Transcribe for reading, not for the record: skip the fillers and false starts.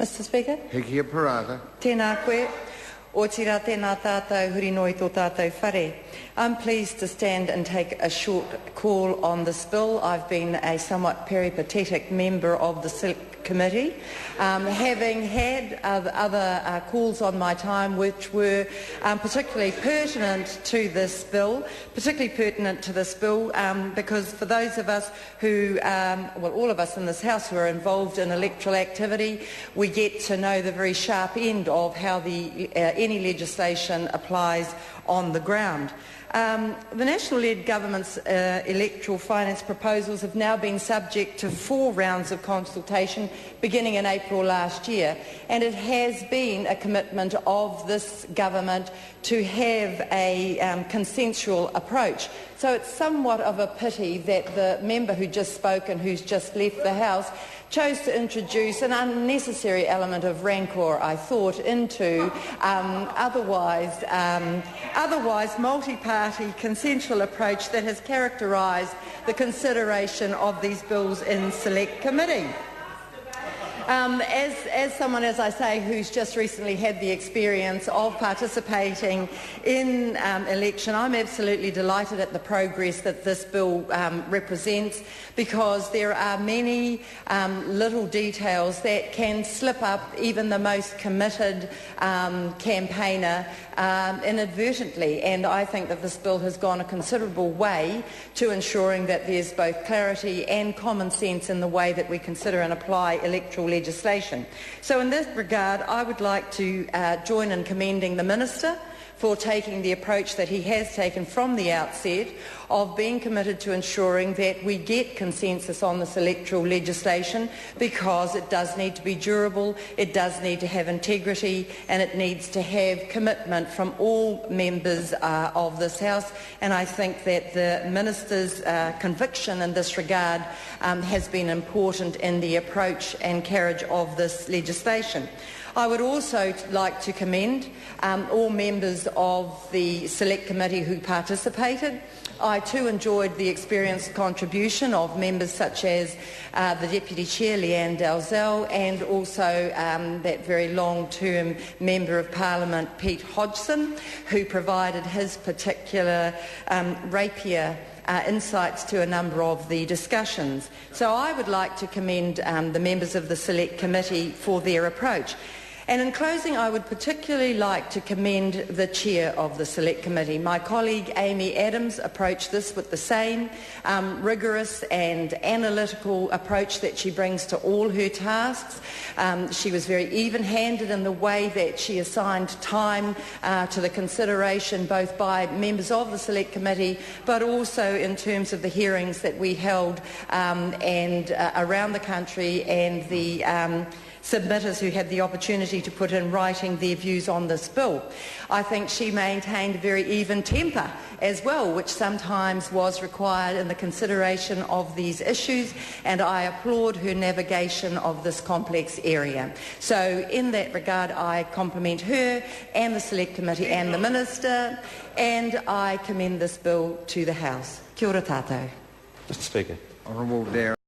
Mr. Speaker. Hiki Parada. Tēnā koe. O tira tēnā tātou huri noi tō tātou whare. I'm pleased to stand and take a short call on this bill. I've been a somewhat peripatetic member of the Select Committee, having had other calls on my time which were particularly pertinent to this bill, because for those of us who, all of us in this House who are involved in electoral activity, we get to know the very sharp end of how any legislation applies on the ground. The National-led Government's electoral finance proposals have now been subject to 4 rounds of consultation beginning in April last year, and it has been a commitment of this government to have a consensual approach. So it's somewhat of a pity that the member who just spoke and who's just left the House chose to introduce an unnecessary element of rancour, I thought, into otherwise multi-party consensual approach that has characterised the consideration of these bills in Select Committee. As someone, as I say, who's just recently had the experience of participating in election, I'm absolutely delighted at the progress that this bill represents, because there are many little details that can slip up even the most committed campaigner inadvertently, and I think that this bill has gone a considerable way to ensuring that there's both clarity and common sense in the way that we consider and apply electoral legislation. So in this regard, I would like to join in commending the Minister for taking the approach that he has taken from the outset of being committed to ensuring that we get consensus on this electoral legislation, because it does need to be durable, it does need to have integrity, and it needs to have commitment from all members of this House. And I think that the Minister's conviction in this regard has been important in the approach and carriage of this legislation. I would also like to commend all members of the Select Committee who participated. I too enjoyed the experienced contribution of members such as the Deputy Chair, Leanne Dalzell, and also that very long-term Member of Parliament, Pete Hodgson, who provided his particular rapier insights to a number of the discussions. So I would like to commend the members of the Select Committee for their approach. And in closing, I would particularly like to commend the Chair of the Select Committee. My colleague Amy Adams approached this with the same rigorous and analytical approach that she brings to all her tasks. She was very even-handed in the way that she assigned time to the consideration both by members of the Select Committee, but also in terms of the hearings that we held around the country, and the submitters who had the opportunity to put in writing their views on this bill. I think she maintained a very even temper as well, which sometimes was required in the consideration of these issues, and I applaud her navigation of this complex area. So in that regard, I compliment her and the Select Committee and the Minister, and I commend this bill to the House. Kia ora tātou. Mr. Speaker. Honourable Darren.